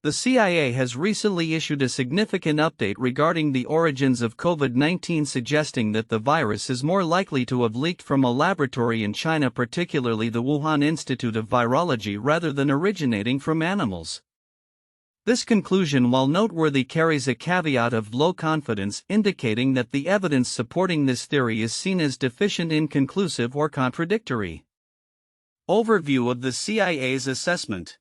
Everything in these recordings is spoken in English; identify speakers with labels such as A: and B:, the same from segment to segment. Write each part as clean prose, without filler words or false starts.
A: The CIA has recently issued a significant update regarding the origins of COVID-19, suggesting that the virus is more likely to have leaked from a laboratory in China, particularly the Wuhan Institute of Virology, rather than originating from animals. This conclusion, while noteworthy, carries a caveat of low confidence, indicating that the evidence supporting this theory is seen as deficient, inconclusive, or contradictory. Overview of the CIA's assessment.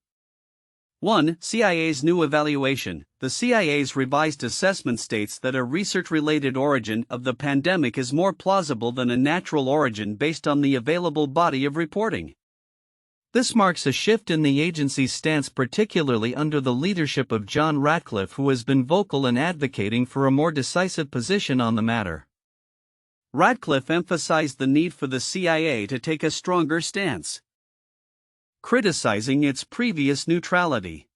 A: 1. CIA's new evaluation. The CIA's revised assessment states that a research-related origin of the pandemic is more plausible than a natural origin based on the available body of reporting. This marks a shift in the agency's stance, particularly under the leadership of John Ratcliffe, who has been vocal in advocating for a more decisive position on the matter. Ratcliffe emphasized the need for the CIA to take a stronger stance, criticizing its previous neutrality.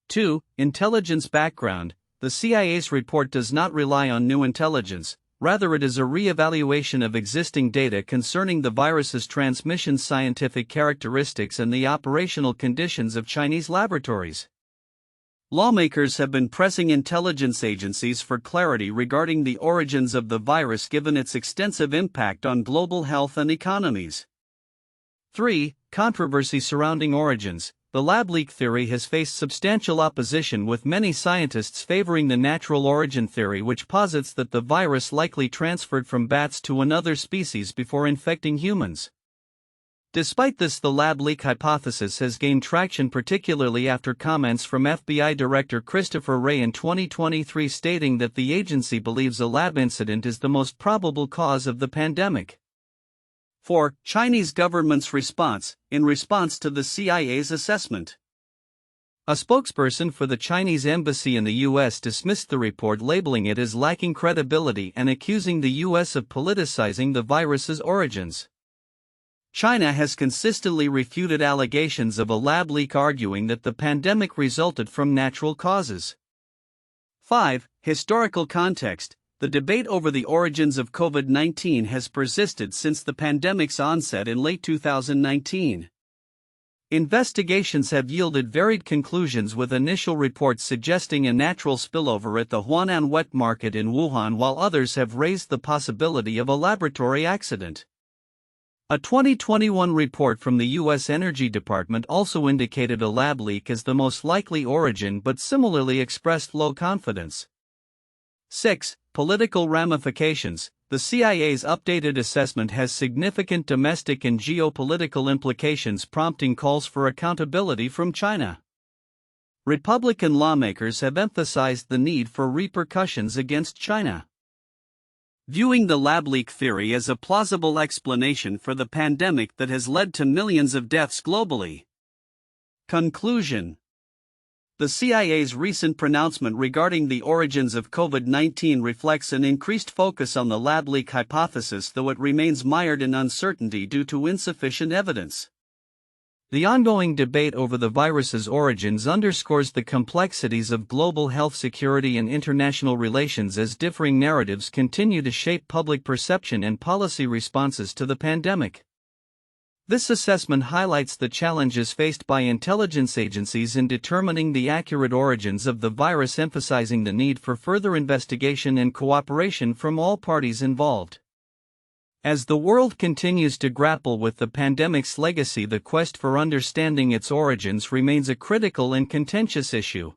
A: 2. Intelligence background. The CIA's report does not rely on new intelligence, rather it is a re-evaluation of existing data concerning the virus's transmission, scientific characteristics, and the operational conditions of Chinese laboratories. Lawmakers have been pressing intelligence agencies for clarity regarding the origins of the virus, given its extensive impact on global health and economies. 3. Controversy surrounding origins. The lab leak theory has faced substantial opposition, with many scientists favoring the natural origin theory, which posits that the virus likely transferred from bats to another species before infecting humans. Despite this, the lab leak hypothesis has gained traction, particularly after comments from FBI Director Christopher Wray in 2023 stating that the agency believes a lab incident is the most probable cause of the pandemic. 4. Chinese government's response. In response to the CIA's assessment, a spokesperson for the Chinese embassy in the U.S. dismissed the report, labeling it as lacking credibility and accusing the U.S. of politicizing the virus's origins. China has consistently refuted allegations of a lab leak, arguing that the pandemic resulted from natural causes. 5. Historical context. The debate over the origins of COVID-19 has persisted since the pandemic's onset in late 2019. Investigations have yielded varied conclusions, with initial reports suggesting a natural spillover at the Huanan wet market in Wuhan, while others have raised the possibility of a laboratory accident. A 2021 report from the U.S. Energy Department also indicated a lab leak as the most likely origin, but similarly expressed low confidence. 6. Political ramifications. The CIA's updated assessment has significant domestic and geopolitical implications, prompting calls for accountability from China. Republican lawmakers have emphasized the need for repercussions against China, viewing the lab leak theory as a plausible explanation for the pandemic that has led to millions of deaths globally. Conclusion. The CIA's recent pronouncement regarding the origins of COVID-19 reflects an increased focus on the lab leak hypothesis, though it remains mired in uncertainty due to insufficient evidence. The ongoing debate over the virus's origins underscores the complexities of global health security and international relations, as differing narratives continue to shape public perception and policy responses to the pandemic. This assessment highlights the challenges faced by intelligence agencies in determining the accurate origins of the virus, emphasizing the need for further investigation and cooperation from all parties involved. As the world continues to grapple with the pandemic's legacy, the quest for understanding its origins remains a critical and contentious issue.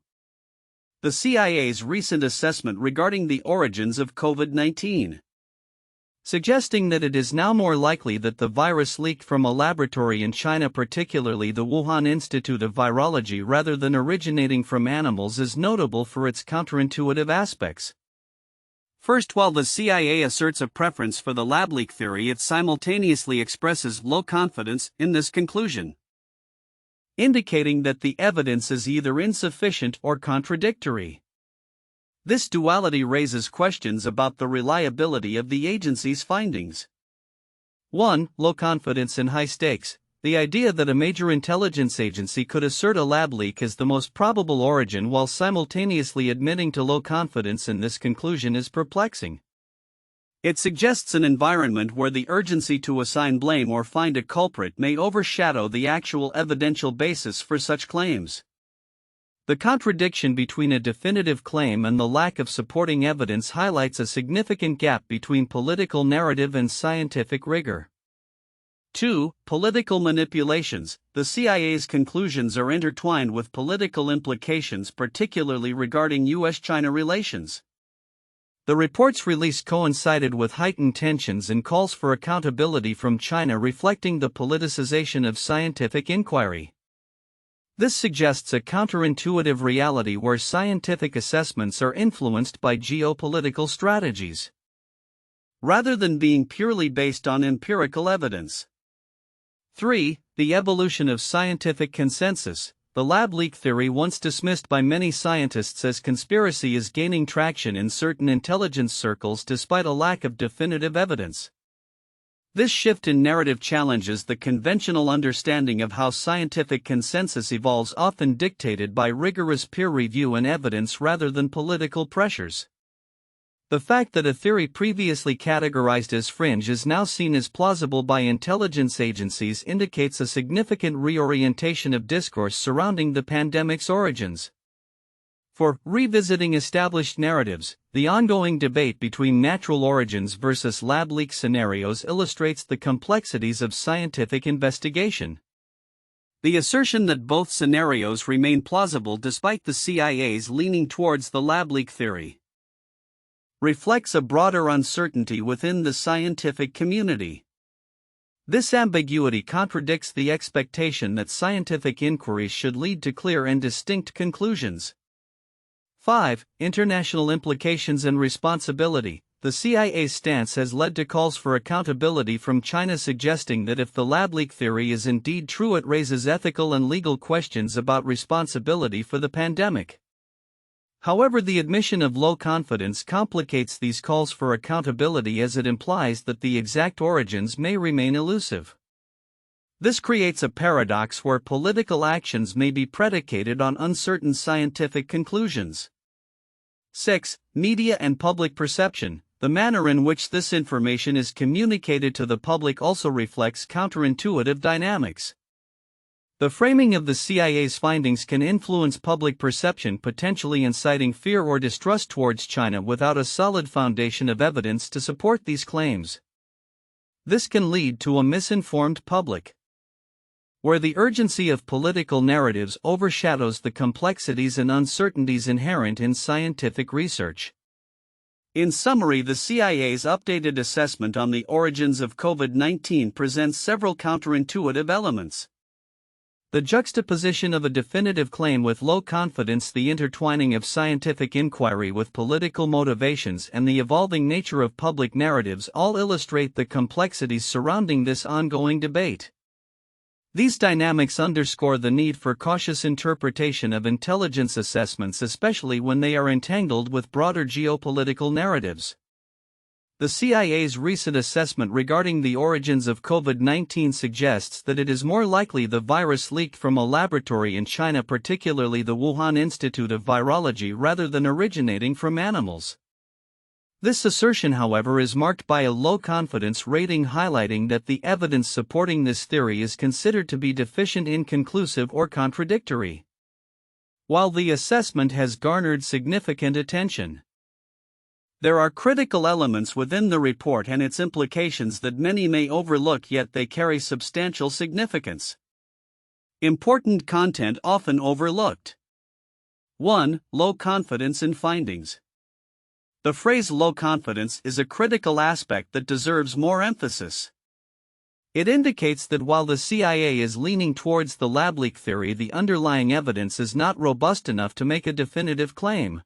A: The CIA's recent assessment regarding the origins of COVID-19, suggesting that it is now more likely that the virus leaked from a laboratory in China, particularly the Wuhan Institute of Virology, rather than originating from animals, is notable for its counterintuitive aspects. First, while the CIA asserts a preference for the lab leak theory, it simultaneously expresses low confidence in this conclusion, indicating that the evidence is either insufficient or contradictory. This duality raises questions about the reliability of the agency's findings. 1. Low confidence and high stakes. The idea that a major intelligence agency could assert a lab leak as the most probable origin while simultaneously admitting to low confidence in this conclusion is perplexing. It suggests an environment where the urgency to assign blame or find a culprit may overshadow the actual evidential basis for such claims. The contradiction between a definitive claim and the lack of supporting evidence highlights a significant gap between political narrative and scientific rigor. 2. Political manipulations. The CIA's conclusions are intertwined with political implications, particularly regarding U.S.-China relations. The report's release coincided with heightened tensions and calls for accountability from China, reflecting the politicization of scientific inquiry. This suggests a counterintuitive reality where scientific assessments are influenced by geopolitical strategies, rather than being purely based on empirical evidence. 3. The evolution of scientific consensus. The lab leak theory, once dismissed by many scientists as conspiracy, is gaining traction in certain intelligence circles despite a lack of definitive evidence. This shift in narrative challenges the conventional understanding of how scientific consensus evolves, often dictated by rigorous peer review and evidence rather than political pressures. The fact that a theory previously categorized as fringe is now seen as plausible by intelligence agencies indicates a significant reorientation of discourse surrounding the pandemic's origins. For revisiting established narratives, the ongoing debate between natural origins versus lab leak scenarios illustrates the complexities of scientific investigation. The assertion that both scenarios remain plausible despite the CIA's leaning towards the lab leak theory reflects a broader uncertainty within the scientific community. This ambiguity contradicts the expectation that scientific inquiries should lead to clear and distinct conclusions. 5. International implications and responsibility. The CIA's stance has led to calls for accountability from China, suggesting that if the lab leak theory is indeed true, it raises ethical and legal questions about responsibility for the pandemic. However, the admission of low confidence complicates these calls for accountability, as it implies that the exact origins may remain elusive. This creates a paradox where political actions may be predicated on uncertain scientific conclusions. 6. Media and public perception. The manner in which this information is communicated to the public also reflects counterintuitive dynamics. The framing of the CIA's findings can influence public perception, potentially inciting fear or distrust towards China without a solid foundation of evidence to support these claims. This can lead to a misinformed public, where the urgency of political narratives overshadows the complexities and uncertainties inherent in scientific research. In summary, the CIA's updated assessment on the origins of COVID-19 presents several counterintuitive elements. The juxtaposition of a definitive claim with low confidence, the intertwining of scientific inquiry with political motivations, and the evolving nature of public narratives all illustrate the complexities surrounding this ongoing debate. These dynamics underscore the need for cautious interpretation of intelligence assessments, especially when they are entangled with broader geopolitical narratives. The CIA's recent assessment regarding the origins of COVID-19 suggests that it is more likely the virus leaked from a laboratory in China, particularly the Wuhan Institute of Virology, rather than originating from animals. This assertion, however, is marked by a low confidence rating, highlighting that the evidence supporting this theory is considered to be deficient, inconclusive, or contradictory. While the assessment has garnered significant attention, there are critical elements within the report and its implications that many may overlook, yet they carry substantial significance. Important content often overlooked. 1. Low confidence in findings. The phrase low confidence is a critical aspect that deserves more emphasis. It indicates that while the CIA is leaning towards the lab leak theory, the underlying evidence is not robust enough to make a definitive claim.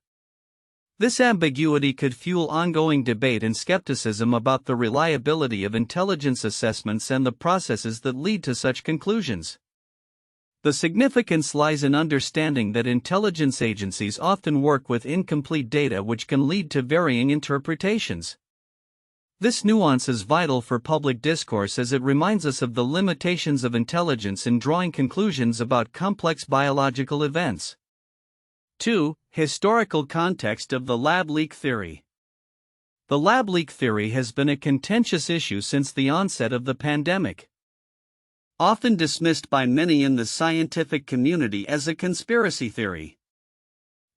A: This ambiguity could fuel ongoing debate and skepticism about the reliability of intelligence assessments and the processes that lead to such conclusions. The significance lies in understanding that intelligence agencies often work with incomplete data, which can lead to varying interpretations. This nuance is vital for public discourse, as it reminds us of the limitations of intelligence in drawing conclusions about complex biological events. 2. Historical context of the lab leak theory. The lab leak theory has been a contentious issue since the onset of the pandemic. Often dismissed by many in the scientific community as a conspiracy theory,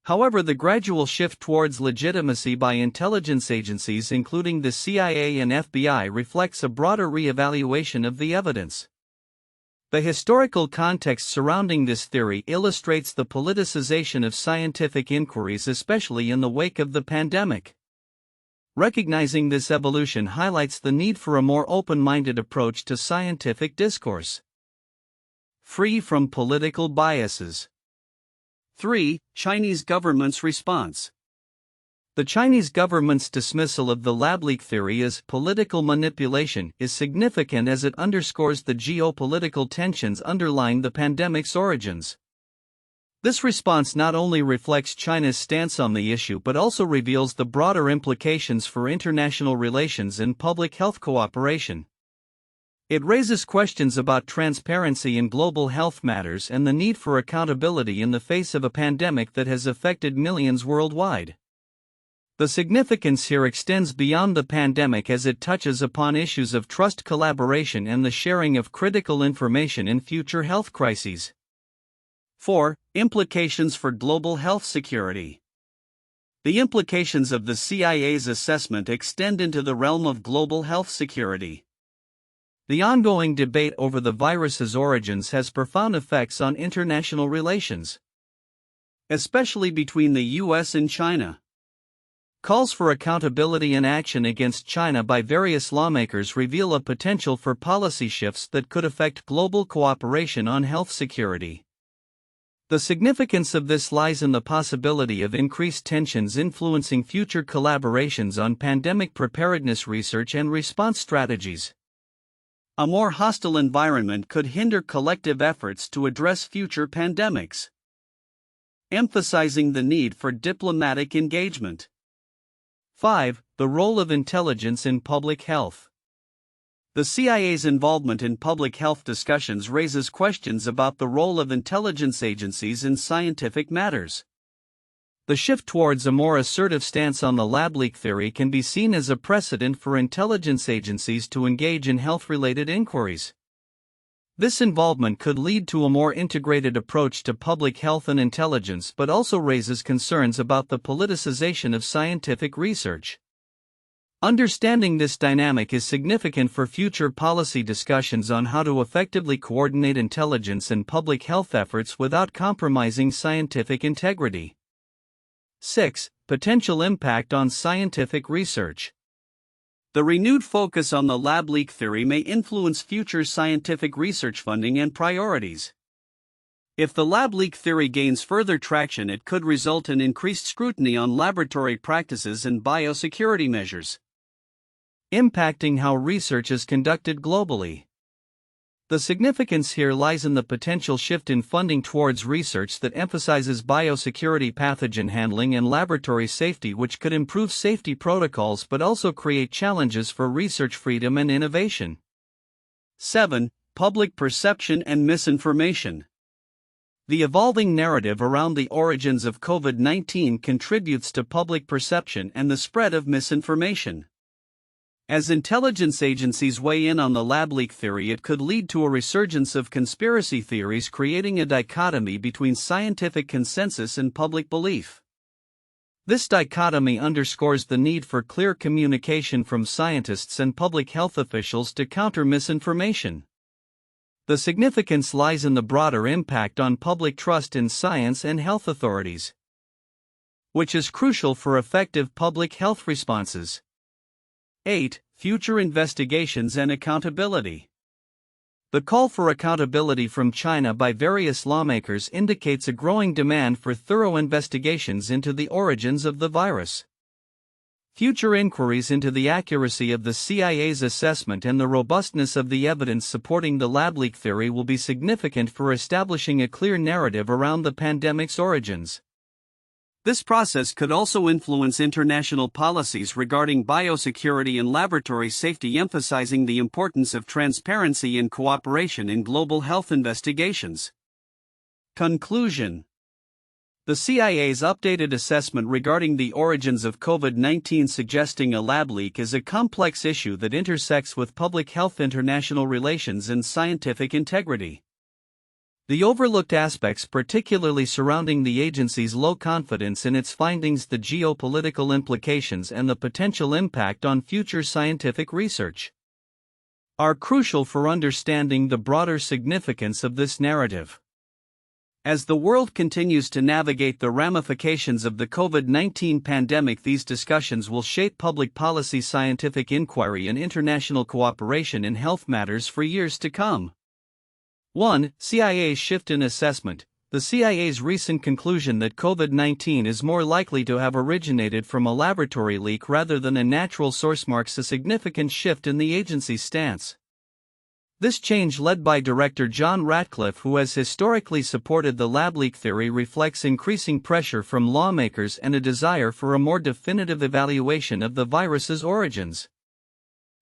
A: However, the gradual shift towards legitimacy by intelligence agencies, including the CIA and FBI, reflects a broader re-evaluation of the evidence. The historical context surrounding this theory illustrates the politicization of scientific inquiries, especially in the wake of the pandemic. Recognizing this evolution highlights the need for a more open-minded approach to scientific discourse, free from political biases.
B: 3. Chinese government's response.
A: The Chinese government's dismissal of the lab leak theory as political manipulation is significant as it underscores the geopolitical tensions underlying the pandemic's origins. This response not only reflects China's stance on the issue but also reveals the broader implications for international relations and public health cooperation. It raises questions about transparency in global health matters and the need for accountability in the face of a pandemic that has affected millions worldwide. The significance here extends beyond the pandemic as it touches upon issues of trust, collaboration, and the sharing of critical information in future health crises.
B: 4. Implications for global health security. The implications of the CIA's assessment extend into the realm of global health security.
A: The ongoing debate over the virus's origins has profound effects on international relations,
B: especially between the US and China.
A: Calls for accountability and action against China by various lawmakers reveal a potential for policy shifts that could affect global cooperation on health security. The significance of this lies in the possibility of increased tensions influencing future collaborations on pandemic preparedness research and response strategies.
B: A more hostile environment could hinder collective efforts to address future pandemics, emphasizing the need for diplomatic engagement.
A: 5. The role of intelligence in public health.
B: The CIA's involvement in public health discussions raises questions about the role of intelligence agencies in scientific matters.
A: The shift towards a more assertive stance on the lab leak theory can be seen as a precedent for intelligence agencies to engage in health-related inquiries. This involvement could lead to a more integrated approach to public health and intelligence, but also raises concerns about the politicization of scientific research. Understanding this dynamic is significant for future policy discussions on how to effectively coordinate intelligence and public health efforts without compromising scientific integrity.
B: 6. Potential impact on scientific research. The renewed focus on the lab leak theory may influence future scientific research funding and priorities. If the lab leak theory gains further traction, it could result in increased scrutiny on laboratory practices and biosecurity measures,
A: impacting how research is conducted globally. The significance here lies in the potential shift in funding towards research that emphasizes biosecurity, pathogen handling, and laboratory safety, which could improve safety protocols but also create challenges for research freedom and innovation.
B: 7. Public perception and misinformation.
A: The evolving narrative around the origins of COVID-19 contributes to public perception and the spread of misinformation.
B: As intelligence agencies weigh in on the lab leak theory, it could lead to a resurgence of conspiracy theories, creating a dichotomy between scientific consensus and public belief.
A: This dichotomy underscores the need for clear communication from scientists and public health officials to counter misinformation. The significance lies in the broader impact on public trust in science and health authorities, which is crucial for effective public health responses.
B: 8. Future investigations and accountability.
A: The call for accountability from China by various lawmakers indicates a growing demand for thorough investigations into the origins of the virus. Future inquiries into the accuracy of the CIA's assessment and the robustness of the evidence supporting the lab leak theory will be significant for establishing a clear narrative around the pandemic's origins.
B: This process could also influence international policies regarding biosecurity and laboratory safety, emphasizing the importance of transparency and cooperation in global health investigations.
A: Conclusion.
B: The CIA's updated assessment regarding the origins of COVID-19 suggesting a lab leak is a complex issue that intersects with public health, international relations, and scientific integrity.
A: The overlooked aspects, particularly surrounding the agency's low confidence in its findings, the geopolitical implications, and the potential impact on future scientific research, are crucial for understanding the broader significance of this narrative. As the world continues to navigate the ramifications of the COVID-19 pandemic, these discussions will shape public policy, scientific inquiry, and international cooperation in health matters for years to come. 1. CIA's shift in assessment. The CIA's recent conclusion that COVID-19 is more likely to have originated from a laboratory leak rather than a natural source marks a significant shift in the agency's stance. This change, led by Director John Ratcliffe, who has historically supported the lab leak theory, reflects increasing pressure from lawmakers and a desire for a more definitive evaluation of the virus's origins.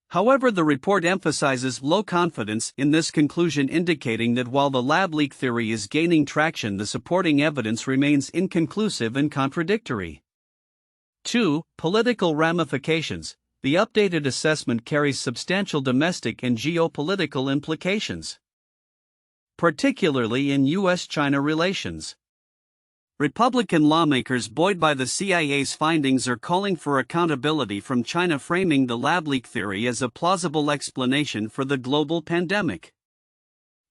A: However, the report emphasizes low confidence in this conclusion, indicating that while the lab leak theory is gaining traction, the supporting evidence remains inconclusive and contradictory. 2. Political ramifications. The updated assessment carries substantial domestic and geopolitical implications, particularly in U.S.-China relations. Republican lawmakers buoyed by the CIA's findings are calling for accountability from China, framing the lab leak theory as a plausible explanation for the global pandemic.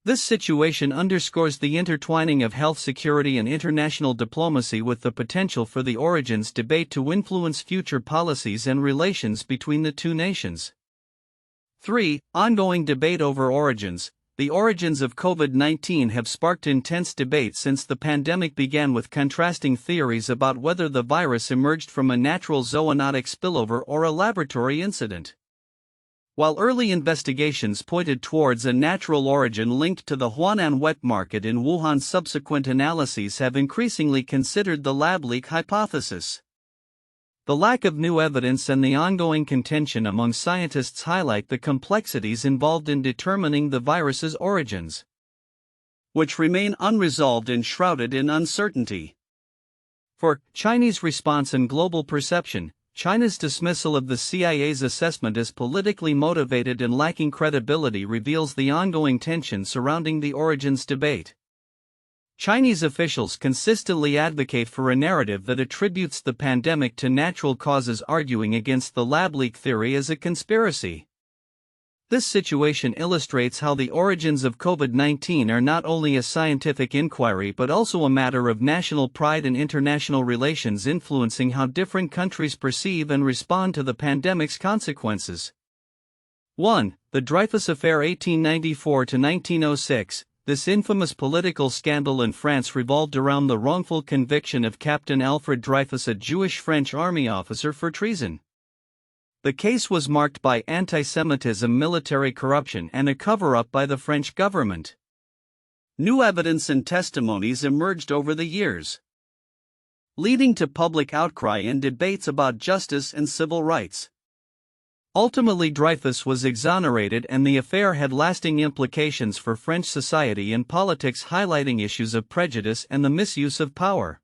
A: This situation underscores the intertwining of health security and international diplomacy, with the potential for the origins debate to influence future policies and relations between the two nations. 3. Ongoing debate over origins. The origins of COVID-19 have sparked intense debate since the pandemic began, with contrasting theories about whether the virus emerged from a natural zoonotic spillover or a laboratory incident. While early investigations pointed towards a natural origin linked to the Huanan wet market in Wuhan, subsequent analyses have increasingly considered the lab leak hypothesis. The lack of new evidence and the ongoing contention among scientists highlight the complexities involved in determining the virus's origins, which remain unresolved and shrouded in uncertainty. 4. Chinese response and global perception. China's dismissal of the CIA's assessment as politically motivated and lacking credibility reveals the ongoing tension surrounding the origins debate. Chinese officials consistently advocate for a narrative that attributes the pandemic to natural causes, arguing against the lab leak theory as a conspiracy. This situation illustrates how the origins of COVID-19 are not only a scientific inquiry but also a matter of national pride and international relations, influencing how different countries perceive and respond to the pandemic's consequences. 1. The Dreyfus Affair, 1894 to 1906. This infamous political scandal in France revolved around the wrongful conviction of Captain Alfred Dreyfus, a Jewish French army officer, for treason. The case was marked by anti-Semitism, military corruption, and a cover-up by the French government. New evidence and testimonies emerged over the years, leading to public outcry and debates about justice and civil rights. Ultimately, Dreyfus was exonerated, and the affair had lasting implications for French society and politics, highlighting issues of prejudice and the misuse of power.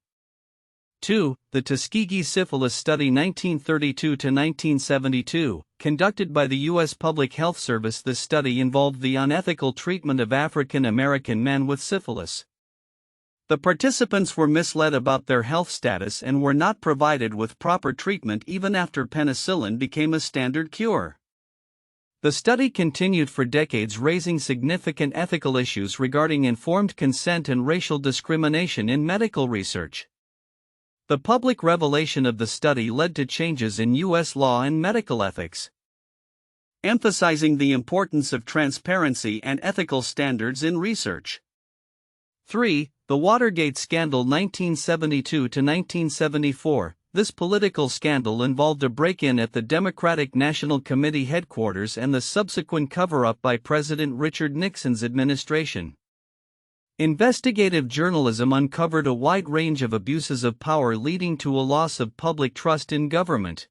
A: 2. The Tuskegee Syphilis Study, 1932 to 1972, conducted by the U.S. Public Health Service. This study involved the unethical treatment of African American men with syphilis. The participants were misled about their health status and were not provided with proper treatment even after penicillin became a standard cure. The study continued for decades, raising significant ethical issues regarding informed consent and racial discrimination in medical research. The public revelation of the study led to changes in U.S. law and medical ethics, emphasizing the importance of transparency and ethical standards in research. 3. The Watergate Scandal, 1972 to 1974. This political scandal involved a break-in at the Democratic National Committee headquarters and the subsequent cover-up by President Richard Nixon's administration. Investigative journalism uncovered a wide range of abuses of power, leading to a loss of public trust in government.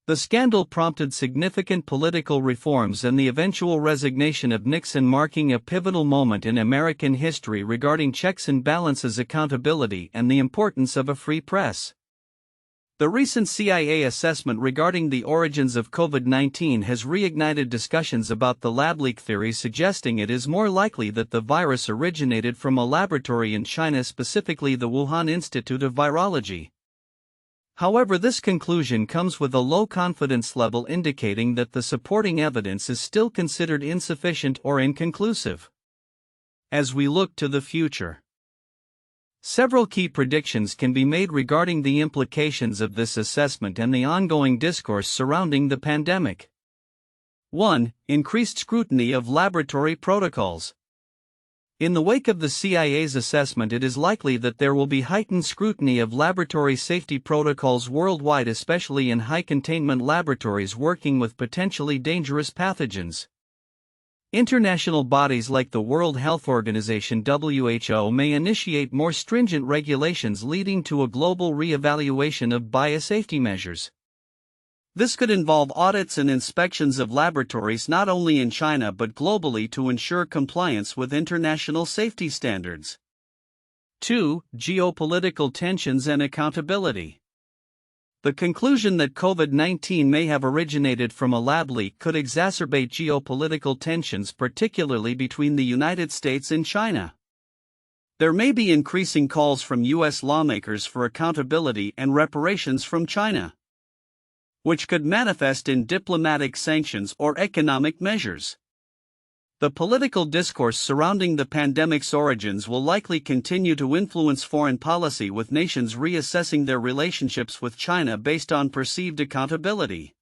A: The scandal prompted significant political reforms and the eventual resignation of Nixon, marking a pivotal moment in American history regarding checks and balances, accountability, and the importance of a free press. The recent CIA assessment regarding the origins of COVID-19 has reignited discussions about the lab leak theory, suggesting it is more likely that the virus originated from a laboratory in China, specifically the Wuhan Institute of Virology. However, this conclusion comes with a low confidence level, indicating that the supporting evidence is still considered insufficient or inconclusive. As we look to the future, several key predictions can be made regarding the implications of this assessment and the ongoing discourse surrounding the pandemic. 1. Increased scrutiny of laboratory protocols. In the wake of the CIA's assessment, it is likely that there will be heightened scrutiny of laboratory safety protocols worldwide, especially in high-containment laboratories working with potentially dangerous pathogens. International bodies like the World Health Organization (WHO) may initiate more stringent regulations, leading to a global re-evaluation of biosafety measures. This could involve audits and inspections of laboratories not only in China but globally to ensure compliance with international safety standards. 2. Geopolitical tensions and accountability. The conclusion that COVID-19 may have originated from a lab leak could exacerbate geopolitical tensions, particularly between the United States and China. There may be increasing calls from U.S. lawmakers for accountability and reparations from China, which could manifest in diplomatic sanctions or economic measures. The political discourse surrounding the pandemic's origins will likely continue to influence foreign policy, with nations reassessing their relationships with China based on perceived accountability.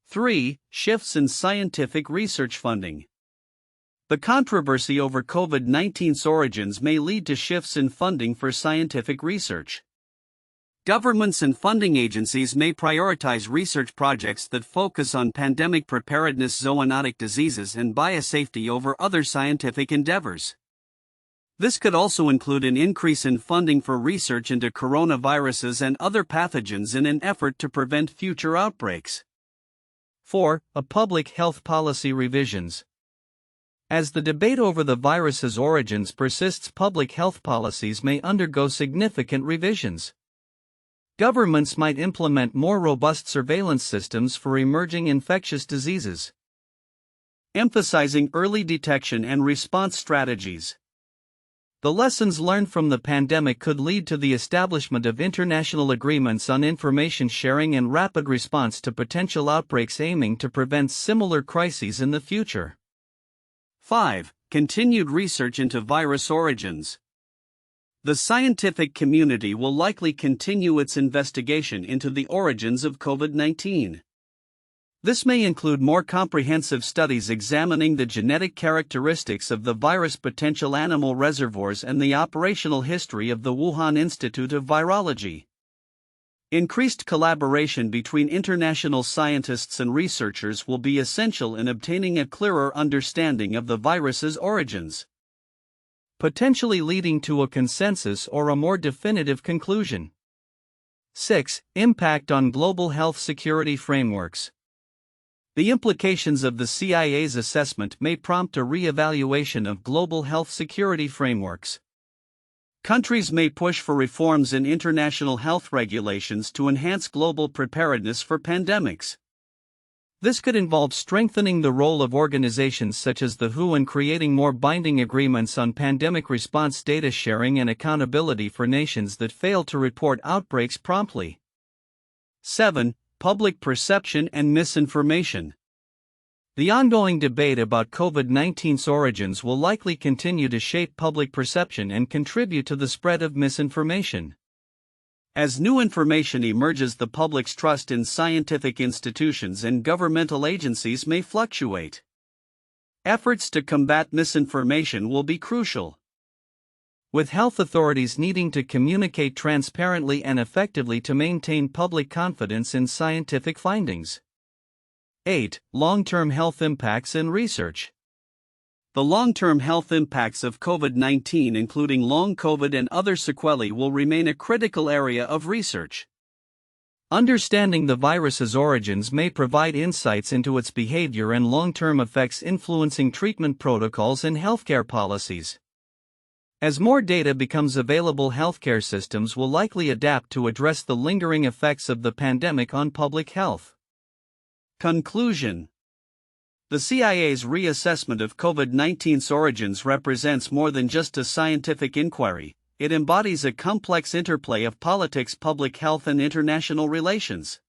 A: 3. Shifts in scientific research funding. The controversy over COVID-19's origins may lead to shifts in funding for scientific research. Governments and funding agencies may prioritize research projects that focus on pandemic preparedness, zoonotic diseases, and biosafety over other scientific endeavors. This could also include an increase in funding for research into coronaviruses and other pathogens in an effort to prevent future outbreaks. 4. Public health policy revisions. As the debate over the virus's origins persists, public health policies may undergo significant revisions. Governments might implement more robust surveillance systems for emerging infectious diseases, emphasizing early detection and response strategies. The lessons learned from the pandemic could lead to the establishment of international agreements on information sharing and rapid response to potential outbreaks, aiming to prevent similar crises in the future. 5. Continued research into virus origins. The scientific community will likely continue its investigation into the origins of COVID-19. This may include more comprehensive studies examining the genetic characteristics of the virus, potential animal reservoirs, and the operational history of the Wuhan Institute of Virology. Increased collaboration between international scientists and researchers will be essential in obtaining a clearer understanding of the virus's origins, potentially leading to a consensus or a more definitive conclusion. 6. Impact on global health security frameworks. The implications of the CIA's assessment may prompt a re-evaluation of global health security frameworks. Countries may push for reforms in international health regulations to enhance global preparedness for pandemics. This could involve strengthening the role of organizations such as the WHO and creating more binding agreements on pandemic response, data sharing, and accountability for nations that fail to report outbreaks promptly. 7. Public perception and misinformation. The ongoing debate about COVID-19's origins will likely continue to shape public perception and contribute to the spread of misinformation. As new information emerges, the public's trust in scientific institutions and governmental agencies may fluctuate. Efforts to combat misinformation will be crucial, with health authorities needing to communicate transparently and effectively to maintain public confidence in scientific findings. 8. Long-term health impacts in research. The long-term health impacts of COVID-19, including long COVID and other sequelae, will remain a critical area of research. Understanding the virus's origins may provide insights into its behavior and long-term effects, influencing treatment protocols and healthcare policies. As more data becomes available, healthcare systems will likely adapt to address the lingering effects of the pandemic on public health.
B: Conclusion. The CIA's reassessment of COVID-19's origins represents more than just a scientific inquiry. It embodies a complex interplay of politics, public health, and international relations.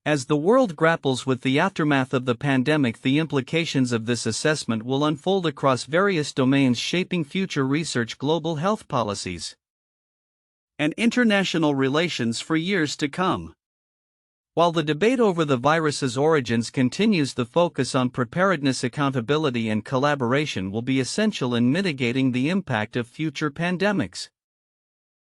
A: As the world grapples with the aftermath of the pandemic, the implications of this assessment will unfold across various domains, shaping future research, global health policies,
B: and international relations for years to come.
A: While the debate over the virus's origins continues, the focus on preparedness, accountability, and collaboration will be essential in mitigating the impact of future pandemics.